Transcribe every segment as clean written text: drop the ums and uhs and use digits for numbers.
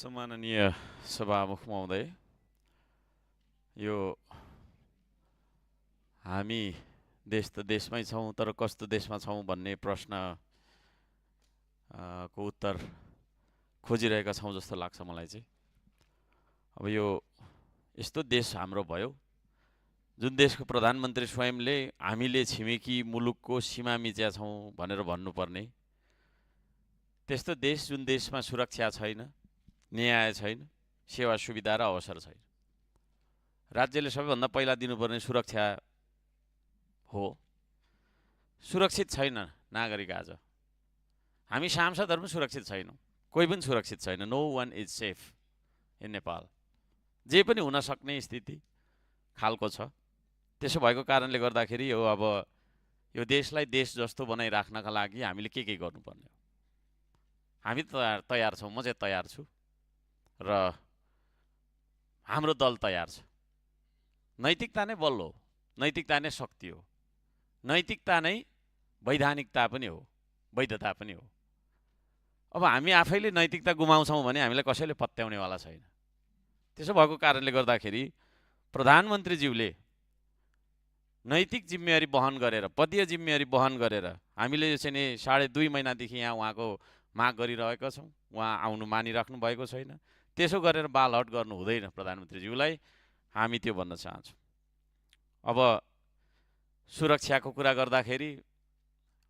सम्माननीय सभामुख महोदय, यो हामी देश त देशमै छौँ, तर कस्तो देशमा छौँ भन्ने प्रश्न को उत्तर खोजिरहेका छौँ जस्तो लाग्छ मलाई चाहिँ। अब यो यस्तो देश हाम्रो भयो जुन देशको प्रधानमन्त्री स्वयंले हामीले छिमेकी मुलुकको सीमा मिच्या छौँ भनेर भन्नुपर्ने, त्यस्तो देश जुन देशमा सुरक्षा छैन, न्याय छैन, सेवा सुविधा र अवसर छैन। राज्यले सबैभन्दा पहिला दिनुपर्ने सुरक्षा हो। सुरक्षित छैन नागरिक। आज हामी सांसदहरू पनि सुरक्षित छैनौँ, कोही पनि सुरक्षित छैन। No one is safe in Nepal. जे पनि हुन सक्ने स्थिति खालको छ। त्यसो भएको कारणले गर्दाखेरि अब यो देशलाई देश जस्तो बनाइराख्नका लागि हामीले के गर्नुपर्ने हो। हामी तयार छौँ, म चाहिँ तयार छु र हाम्रो दल तयार छ। नैतिकता नै बल हो, नैतिकता नै शक्ति हो, नैतिकता नै वैधानिकता पनि हो, वैधता पनि हो। अब हामी आफैले नैतिकता गुमाउँछौँ भने हामीलाई कसैले पत्याउनेवाला छैन। त्यसो भएको कारणले गर्दाखेरि प्रधानमन्त्रीज्यूले नैतिक जिम्मेवारी बहन गरेर, पदीय जिम्मेवारी बहन गरेर हामीले चाहिँ नि 2.5 महिनादेखि यहाँ उहाँको माग गरिरहेका छौँ। उहाँ आउनु मानिराख्नु भएको छैन। त्यसो गरेर बालहट गर्नु हुँदैन प्रधानमन्त्रीज्यूलाई, हामी त्यो भन्न चाहन्छौँ। अब सुरक्षाको कुरा गर्दाखेरि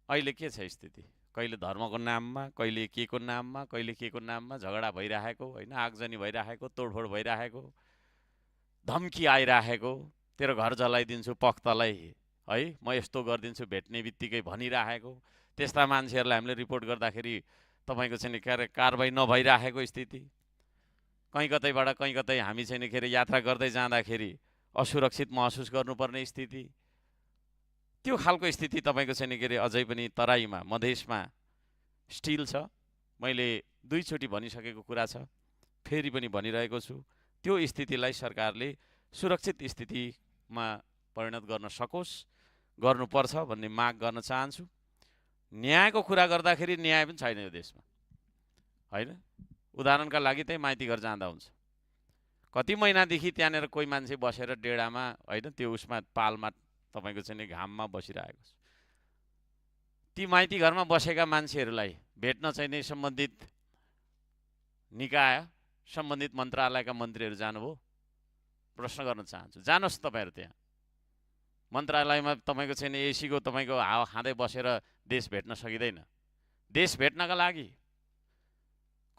अहिले के छ स्थिति? कहिले धर्मको नाममा, कहिले के को नाममा, कहिले के को नाममा झगडा भइरहेको होइन, आगजनी भइरहेको, तोडफोड भइरहेको, धम्की आइरहेको, तेरो घर जलाइदिन्छु पख्तलाई है, म यस्तो गरिदिन्छु भेट्ने बित्तिकै भनिरहेको। त्यस्ता मान्छेहरूलाई हामीले रिपोर्ट गर्दाखेरि तपाईँको चाहिँ कारबाही नभइरहेको स्थिति, कहीँ कतैबाट कहीँ कतै हामी चाहिँ यात्रा गर्दै जाँदाखेरि असुरक्षित महसुस गर्नुपर्ने स्थिति, त्यो खालको स्थिति तपाईँको चाहिँ अझै पनि तराईमा, मधेसमा स्टिल छ। मैले 2 चोटि भनिसकेको कुरा छ, फेरि पनि भनिरहेको छु। त्यो स्थितिलाई सरकारले सुरक्षित स्थितिमा परिणत गर्न सकोस्, गर्नुपर्छ भन्ने माग गर्न चाहन्छु। न्यायको कुरा गर्दाखेरि न्याय पनि छैन यो देशमा होइन। उदाहरणका लागि त्यही माइती घर जाँदा हुन्छ, कति महिनादेखि त्यहाँनिर कोही मान्छे बसेर डेढामा होइन, त्यो उसमा पालमा तपाईँको चाहिँ घाममा बसिरहेको छ। ती माइती घरमा बसेका मान्छेहरूलाई भेट्न चाहिँ नि सम्बन्धित निकाय, सम्बन्धित मन्त्रालयका मन्त्रीहरू जानुभयो? प्रश्न गर्न चाहन्छु, जानुहोस् तपाईँहरू त्यहाँ मन्त्रालयमा। तपाईँको चाहिँ एसीको तपाईँको हावा खाँदै बसेर देश भेट्न सकिँदैन। देश भेट्नका लागि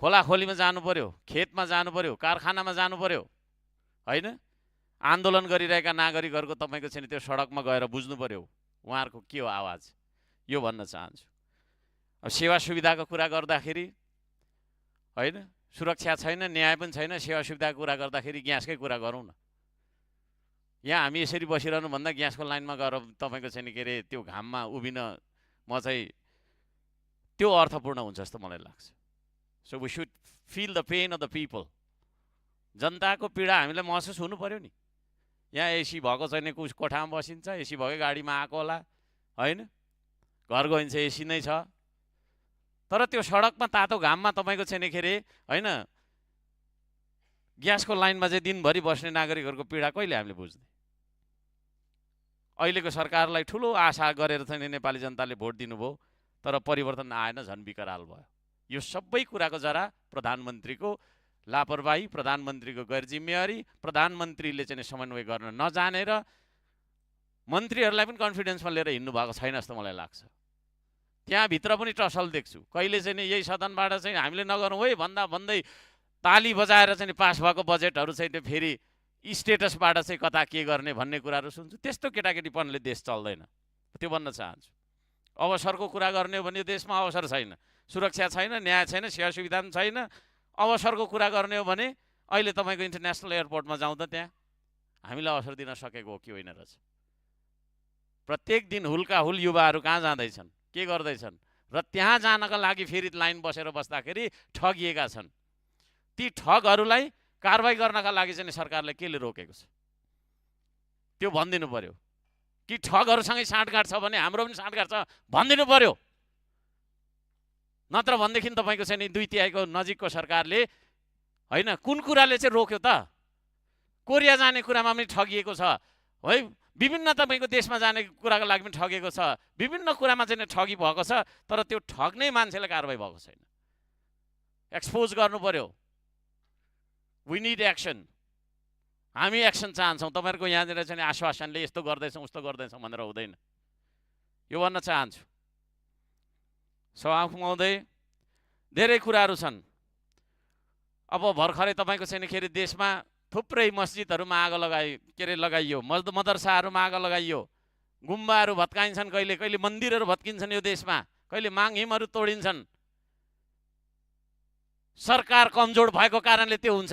खोलाखोलीमा जानु पर्यो, खेतमा जानु पर्यो, कारखानामा जानु पर्यो होइन। आन्दोलन गरिरहेका नागरिकहरूको तपाईँको चाहिँ त्यो सडकमा गएर बुझ्नु पर्यो उहाँहरूको के हो आवाज, यो भन्न चाहन्छु। अब सेवा सुविधाको कुरा गर्दाखेरि होइन, सुरक्षा छैन, न्याय पनि छैन। सेवा सुविधाको कुरा गर्दाखेरि ग्यासकै कुरा गरौँ न। यहाँ हामी यसरी बसिरहनु भन्दा ग्यासको लाइनमा गएर तपाईँको चाहिँ त्यो घाममा उभिन म चाहिँ त्यो अर्थपूर्ण हुन्छ जस्तो मलाई लाग्छ। So we should feel the pain of the people. जनताको पीडा हामीलाई महसुस हुनु पर्यो नि। यहाँ एसी भएको छैन, कुछ कोठामा बसिन्छ, एसी भएकै गाडीमा आएको होला होइन, घर गइन्छ एसी नै छ, तर त्यो सडकमा तातो घाममा तपाईँको छैन होइन, ग्यासको लाइनमा चाहिँ दिनभरि बस्ने नागरिकहरूको पीडा कहिले हामीले बुझ्ने? अहिलेको सरकारलाई ठुलो आशा गरेर चाहिँ नेपाली जनताले भोट दिनुभयो, तर परिवर्तन आएन, झन् विकराल भयो। यो सबै कुराको जरा प्रधानमन्त्रीको लापरवाही, प्रधानमन्त्रीको गैर जिम्मेवारी, प्रधानमन्त्रीले चाहिँ समन्वय गर्न नजानेर मन्त्रीहरूलाई पनि कन्फिडेन्समा लिएर हिँड्नु भएको छैन जस्तो मलाई लाग्छ। त्यहाँभित्र पनि टसल देख्छु। कहिले चाहिँ यही सदनबाट चाहिँ हामीले नगरौँ है भन्दा भन्दै ताली बजाएर चाहिँ पास भएको बजेटहरू चाहिँ त्यो फेरि स्टेटसबाट चाहिँ कता के गर्ने भन्ने कुराहरू सुन्छु। त्यस्तो केटाकेटीपनले देश चल्दैन, त्यो भन्न चाहन्छु। अवसरको कुरा गर्ने हो भने देशमा अवसर छैन, सुरक्षा छैन, न्याय छैन, सेवा सुविधा पनि छैन। अवसरको कुरा गर्ने हो भने अहिले तपाईँको इन्टरनेसनल एयरपोर्टमा जाउँदा त्यहाँ हामीलाई अवसर दिन सकेको हो कि होइन रहेछ। प्रत्येक दिन हुलका हुल युवाहरू कहाँ जाँदैछन्, के गर्दैछन्, र त्यहाँ जानका लागि फेरि लाइन बसेर बस्दाखेरि ठगिएका छन्। ती ठगहरूलाई कारबाही गर्नका लागि चाहिँ सरकारले केले रोकेको छ त्यो भनिदिनु पर्यो। कि ठगहरूसँगै साँठगाँठ छ भने हाम्रो पनि साँठगाँठ छ भनिदिनु पर्यो। नत्र भनेदेखि तपाईँको चाहिँ 2/3 नजिकको सरकारले होइन कुन कुराले चाहिँ रोक्यो त? कोरिया जाने कुरामा पनि ठगिएको छ है, विभिन्न तपाईँको देशमा जाने कुराको लागि पनि ठगेको छ, विभिन्न कुरामा चाहिँ ठगी भएको छ, तर त्यो ठग्ने मान्छेलाई कारबाही भएको छैन। एक्सपोज गर्नु पर्यो। We need action. हामी एक्सन चाहन्छौँ। तपाईँहरूको यहाँनिर चाहिँ आश्वासनले यस्तो गर्दैछौँ उस्तो गर्दैछौँ भनेर हुँदैन, यो भन्न चाहन्छु। सभामुख महोदय, धेरै कुराहरू छन्। अब भर्खरै तपाईँको छैन के अरे देशमा थुप्रै मस्जिदहरूमा आगो लगाइयो, मदरसाहरूमा आगो लगाइयो, गुम्बाहरू भत्काइन्छन्, कहिले कहिले मन्दिरहरू भत्किन्छन् यो देशमा, कहिले माङहिमहरू तोडिन्छन्। सरकार कमजोर भएको कारणले त्यो हुन्छ।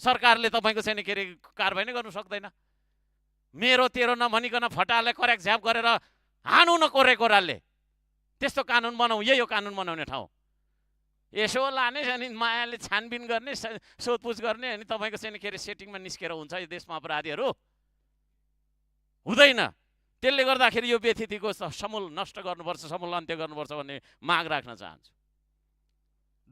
सरकारले तपाईँको छैन के अरे कारबाही नै गर्नु सक्दैन। मेरो तेरो नभनिकन फटालाई करेक्ट झ्याप गरेर हानु न कोराले, त्यस्तो कानुन बनाऊ। यही हो कानुन बनाउने ठाउँ। यसो लाने अनि मायाले छानबिन गर्ने, सोधपुछ गर्ने, अनि तपाईँको चाहिँ के अरे सेटिङमा निस्केर हुन्छ यो देशमा अपराधीहरू? हुँदैन। त्यसले गर्दाखेरि यो व्यथितिको समूल नष्ट गर्नुपर्छ, समूल अन्त्य गर्नुपर्छ भन्ने माग राख्न चाहन्छु।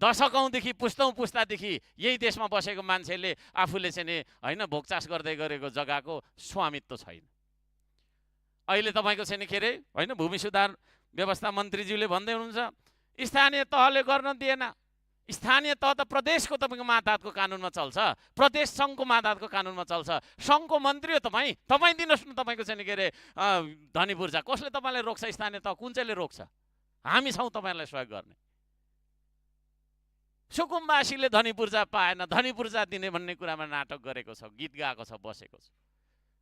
दशकौँदेखि पुस्तादेखि यही देशमा बसेको मान्छेले आफूले चाहिँ होइन भोगचास गर्दै गरेको जग्गाको स्वामित्व छैन। अहिले तपाईँको छैन के अरे होइन भूमि सुधार व्यवस्था मन्त्रीज्यूले भन्दै हुनुहुन्छ स्थानीय तहले गर्न दिएन। स्थानीय तह त प्रदेशको तपाईँको मातहतको कानुनमा चल्छ, प्रदेश सङ्घको मातहतको कानुनमा चल्छ। सङ्घको मन्त्री हो तपाईँ, तपाईँ दिनुहोस् न तपाईँको चाहिँ के अरे धनी पूर्जा। कसले तपाईँलाई रोक्छ? स्थानीय तह कुन चाहिँले रोक्छ? हामी छौँ तपाईँलाई सहयोग गर्ने। सुकुम्बासीले धनी पूर्जा पाएन, धनी पूर्जा दिने भन्ने कुरामा नाटक गरेको छ, गीत गाएको छ, बसेको छ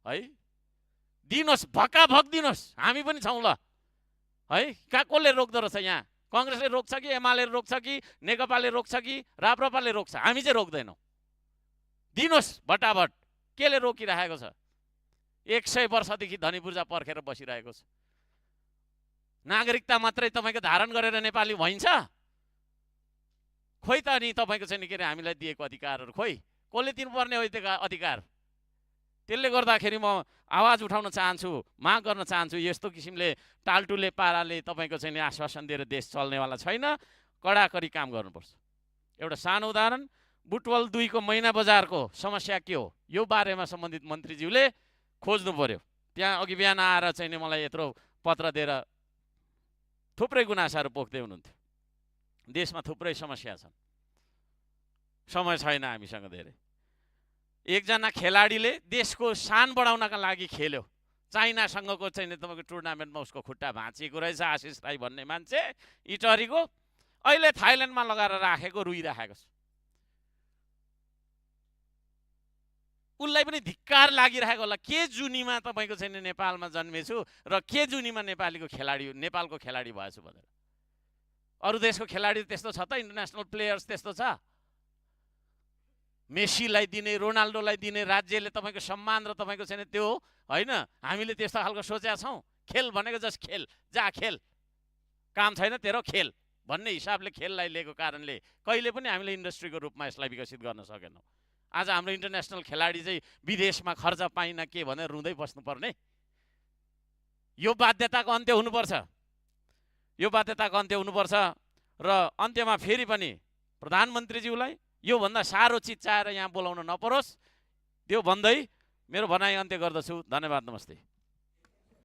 है। दिनुहोस्, भक्काभक दिनुहोस्, हामी पनि छौँ ल है। कहाँ कसले रोक्दो रहेछ? यहाँ कङ्ग्रेसले रोक्छ कि एमाले रोक्छ कि नेकपाले रोक्छ कि राप्रपाले रोक्छ? हामी चाहिँ रोक्दैनौँ। दिनुहोस् भटाभट। केले रोकिरहेको छ? 100 वर्षदेखि धनी पूर्जा पर्खेर बसिरहेको छ। नागरिकता मात्रै तपाईँको धारण गरेर नेपाली भइन्छ? खोइ त नि तपाईँको चाहिँ के अरे हामीलाई दिएको अधिकारहरू खोइ कसले दिनुपर्ने हो त्यो अधिकार? त्यसले गर्दाखेरि म आवाज उठाउन चाहन्छु, माग गर्न चाहन्छु, यस्तो किसिमले टालटुले पाराले तपाईँको चाहिँ आश्वासन दिएर देश चल्नेवाला छैन। कडाकडी काम गर्नुपर्छ। एउटा सानो उदाहरण, बुटवल 2 को मैना बजारको समस्या के हो यो बारेमा सम्बन्धित मन्त्रीज्यूले खोज्नु पर्यो। त्यहाँ अघि बिहान आएर चाहिँ मलाई यत्रो पत्र दिएर थुप्रै गुनासाहरू पोख्दै हुनुहुन्थ्यो। देशमा थुप्रै समस्या छन्, समय छैन हामीसँग धेरै। एकजना खेलाडीले देशको शान बढाउनका लागि खेल्यो, चाइनासँगको चाहिँ तपाईँको टुर्नामेन्टमा उसको खुट्टा भाँचिएको रहेछ। आशिष राई भन्ने मान्छे इटरीको, अहिले थाइल्यान्डमा लगाएर राखेको, रुइराखेको छ। उसलाई पनि धिक्कार लागिरहेको होला। के जुनीमा तपाईँको चाहिँ नेपालमा जन्मेछु र के जुनीमा नेपालको खेलाडी भएछु भनेर। अरू देशको खेलाडी त्यस्तो छ त? इन्टरनेसनल प्लेयर्स त्यस्तो छ? मेसीलाई दिने, रोनाल्डोलाई दिने राज्यले तपाईँको सम्मान र तपाईँको छैन त्यो होइन। हामीले त्यस्तो खालको सोचेका छौँ? खेल भनेको जस्ट खेल, जा खेल, काम छैन तेरो खेल भन्ने हिसाबले खेललाई लिएको कारणले कहिले पनि हामीले इन्डस्ट्रीको रूपमा यसलाई विकसित गर्न सकेनौँ। आज हाम्रो इन्टरनेसनल खेलाडी चाहिँ विदेशमा खर्च पाइन के भनेर रुँदै बस्नुपर्ने? यो बाध्यताको अन्त्य हुनुपर्छ। यो बाध्यताको अन्त्य हुनुपर्छ। र अन्त्यमा फेरि पनि प्रधानमन्त्रीज्यूलाई योभन्दा साह्रो चिज चाहेर यहाँ बोलाउन नपरोस्, त्यो भन्दै मेरो भनाइ अन्त्य गर्दछु। धन्यवाद, नमस्ते।